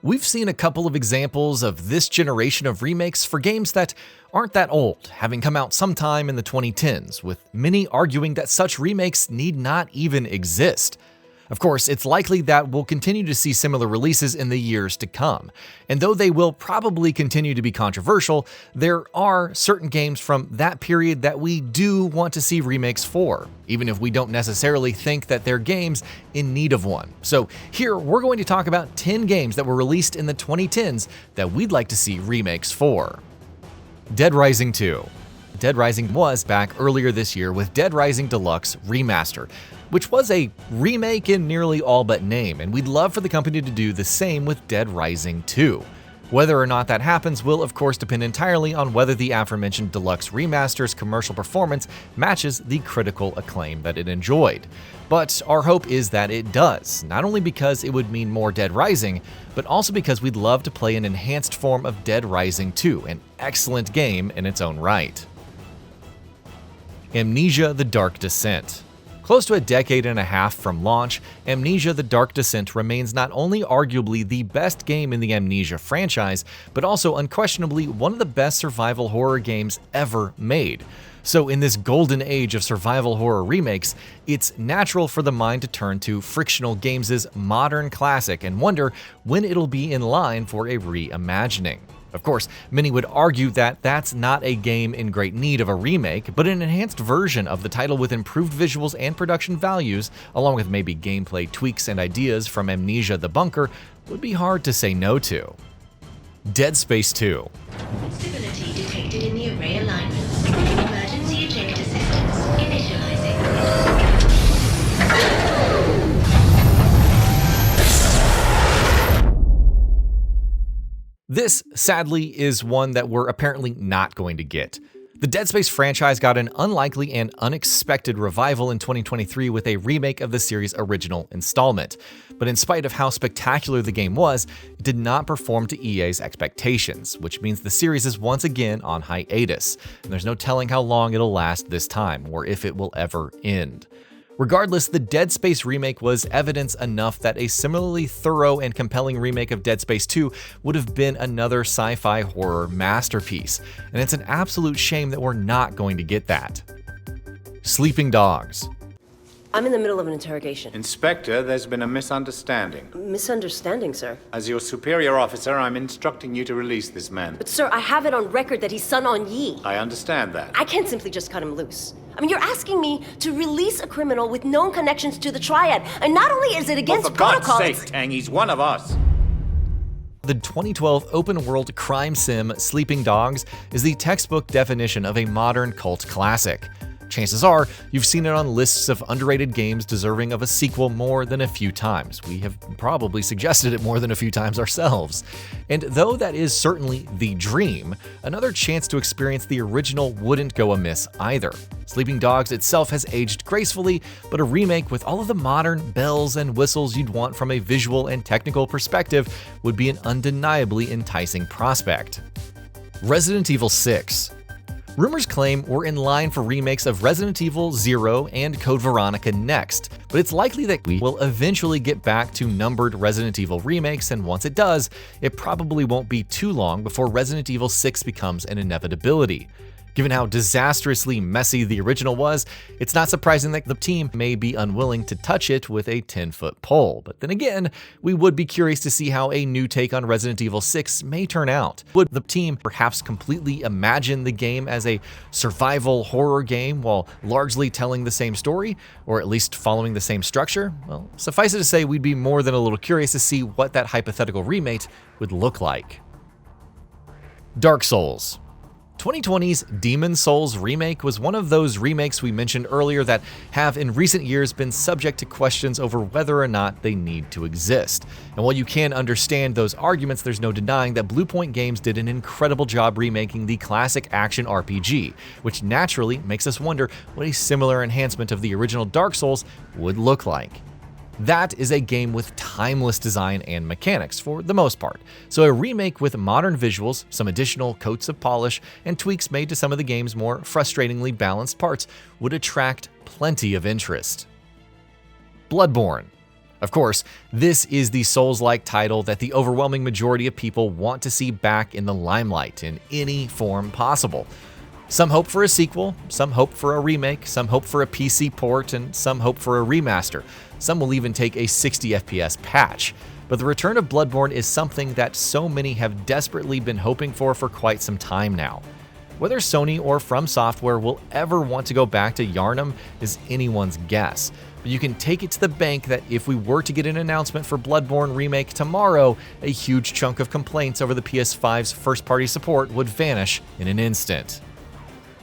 We've seen a couple of examples of this generation of remakes for games that aren't that old, having come out sometime in the 2010s, with many arguing that such remakes need not even exist. Of course, it's likely that we'll continue to see similar releases in the years to come, and though they will probably continue to be controversial, there are certain games from that period that we do want to see remakes for, even if we don't necessarily think that they're games in need of one. So here, we're going to talk about 10 games that were released in the 2010s that we'd like to see remakes for. Dead Rising 2. Dead Rising was back earlier this year with Dead Rising Deluxe Remaster, which was a remake in nearly all but name, and we'd love for the company to do the same with Dead Rising 2. Whether or not that happens will of course depend entirely on whether the aforementioned Deluxe Remaster's commercial performance matches the critical acclaim that it enjoyed. But our hope is that it does, not only because it would mean more Dead Rising, but also because we'd love to play an enhanced form of Dead Rising 2, an excellent game in its own right. Amnesia: The Dark Descent. Close to a decade and a half from launch, Amnesia: The Dark Descent remains not only arguably the best game in the Amnesia franchise, but also unquestionably one of the best survival horror games ever made. So in this golden age of survival horror remakes, it's natural for the mind to turn to Frictional Games' modern classic and wonder when it'll be in line for a reimagining. Of course, many would argue that that's not a game in great need of a remake, but an enhanced version of the title with improved visuals and production values, along with maybe gameplay tweaks and ideas from Amnesia: The Bunker, would be hard to say no to. Dead Space 2. Stability detected in the array alignments. Emergency eject assistance initializing. This, sadly, is one that we're apparently not going to get. The Dead Space franchise got an unlikely and unexpected revival in 2023 with a remake of the series' original installment. But in spite of how spectacular the game was, it did not perform to EA's expectations, which means the series is once again on hiatus, and there's no telling how long it'll last this time, or if it will ever end. Regardless, the Dead Space remake was evidence enough that a similarly thorough and compelling remake of Dead Space 2 would have been another sci-fi horror masterpiece, and it's an absolute shame that we're not going to get that. Sleeping Dogs. I'm in the middle of an interrogation. Inspector, there's been a misunderstanding. Misunderstanding, sir. As your superior officer, I'm instructing you to release this man. But sir, I have it on record that he's Sun On Yi. I understand that. I can't simply just cut him loose. I mean, you're asking me to release a criminal with known connections to the Triad, and not only is it against for God's protocol, sake, Tang, he's one of us. The 2012 open-world crime sim Sleeping Dogs is the textbook definition of a modern cult classic. Chances are, you've seen it on lists of underrated games deserving of a sequel more than a few times. We have probably suggested it more than a few times ourselves. And though that is certainly the dream, another chance to experience the original wouldn't go amiss either. Sleeping Dogs itself has aged gracefully, but a remake with all of the modern bells and whistles you'd want from a visual and technical perspective would be an undeniably enticing prospect. Resident Evil 6. Rumors claim we're in line for remakes of Resident Evil 0 and Code Veronica next, but it's likely that we will eventually get back to numbered Resident Evil remakes, and once it does, it probably won't be too long before Resident Evil 6 becomes an inevitability. Given how disastrously messy the original was, it's not surprising that the team may be unwilling to touch it with a 10-foot pole. But then again, we would be curious to see how a new take on Resident Evil 6 may turn out. Would the team perhaps completely imagine the game as a survival horror game while largely telling the same story, or at least following the same structure? Well, suffice it to say, we'd be more than a little curious to see what that hypothetical remake would look like. Dark Souls. 2020's Demon's Souls remake was one of those remakes we mentioned earlier that have in recent years been subject to questions over whether or not they need to exist. And while you can understand those arguments, there's no denying that Bluepoint Games did an incredible job remaking the classic action RPG, which naturally makes us wonder what a similar enhancement of the original Dark Souls would look like. That is a game with timeless design and mechanics for the most part, so a remake with modern visuals, some additional coats of polish, and tweaks made to some of the game's more frustratingly balanced parts would attract plenty of interest. Bloodborne. Of course, this is the Souls-like title that the overwhelming majority of people want to see back in the limelight in any form possible. Some hope for a sequel, some hope for a remake, some hope for a PC port, and some hope for a remaster. Some will even take a 60 FPS patch. But the return of Bloodborne is something that so many have desperately been hoping for quite some time now. Whether Sony or From Software will ever want to go back to Yharnam is anyone's guess. But you can take it to the bank that if we were to get an announcement for Bloodborne Remake tomorrow, a huge chunk of complaints over the PS5's first-party support would vanish in an instant.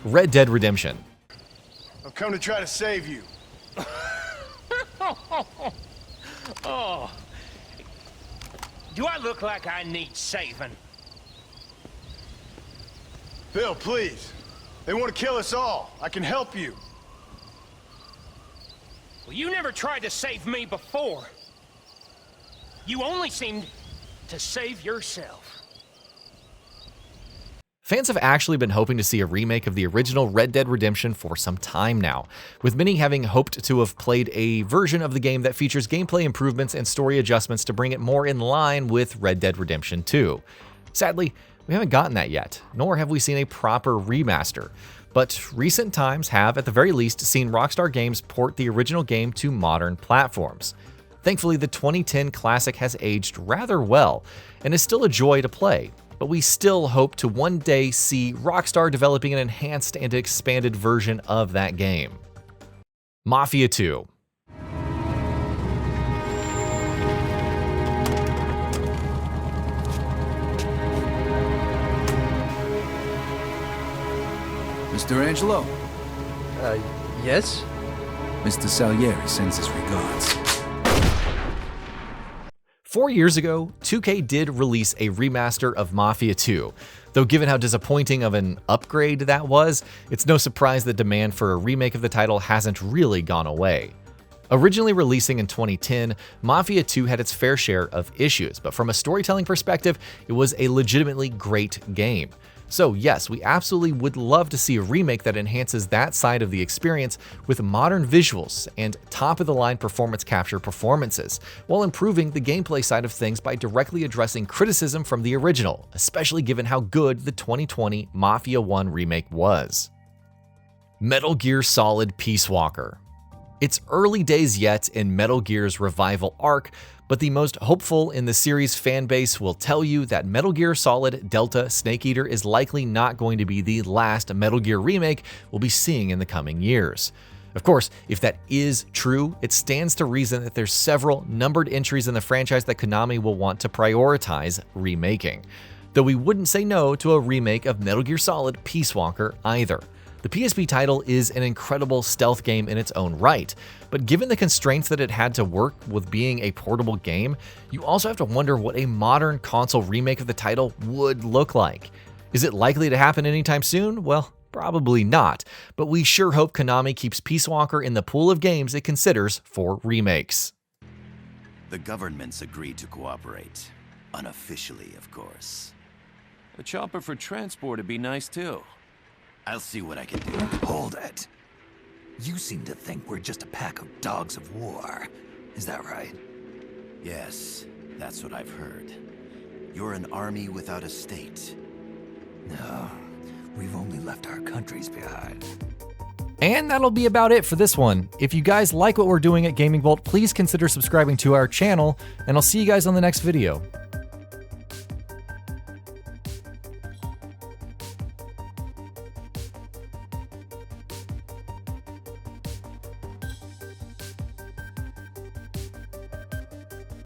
Red Dead Redemption. I've come to try to save you. Oh. Do I look like I need saving? Bill, please. They want to kill us all. I can help you. Well, you never tried to save me before. You only seemed to save yourself. Fans have actually been hoping to see a remake of the original Red Dead Redemption for some time now, with many having hoped to have played a version of the game that features gameplay improvements and story adjustments to bring it more in line with Red Dead Redemption 2. Sadly, we haven't gotten that yet, nor have we seen a proper remaster. But recent times have, at the very least, seen Rockstar Games port the original game to modern platforms. Thankfully, the 2010 classic has aged rather well, and is still a joy to play. But we still hope to one day see Rockstar developing an enhanced and expanded version of that game. Mafia II. Mr. Angelo, Yes? Mr. Salieri sends his regards. 4 years ago, 2K did release a remaster of Mafia II. Though given how disappointing of an upgrade that was, it's no surprise that demand for a remake of the title hasn't really gone away. Originally releasing in 2010, Mafia II had its fair share of issues, but from a storytelling perspective, it was a legitimately great game. So yes, we absolutely would love to see a remake that enhances that side of the experience with modern visuals and top-of-the-line performance capture performances, while improving the gameplay side of things by directly addressing criticism from the original, especially given how good the 2020 Mafia 1 remake was. Metal Gear Solid Peace Walker. It's early days yet in Metal Gear's revival arc, but the most hopeful in the series fan base will tell you that Metal Gear Solid Delta Snake Eater is likely not going to be the last Metal Gear remake we'll be seeing in the coming years. Of course, if that is true, it stands to reason that there's several numbered entries in the franchise that Konami will want to prioritize remaking. Though we wouldn't say no to a remake of Metal Gear Solid Peace Walker either. The PSP title is an incredible stealth game in its own right, but given the constraints that it had to work with being a portable game, you also have to wonder what a modern console remake of the title would look like. Is it likely to happen anytime soon? Well, probably not, but we sure hope Konami keeps Peace Walker in the pool of games it considers for remakes. The governments agreed to cooperate. Unofficially, of course. A chopper for transport would be nice too. I'll see what I can do. Hold it. You seem to think we're just a pack of dogs of war. Is that right? Yes, that's what I've heard. You're an army without a state. No, we've only left our countries behind. And that'll be about it for this one. If you guys like what we're doing at GamingBolt, please consider subscribing to our channel, and I'll see you guys on the next video.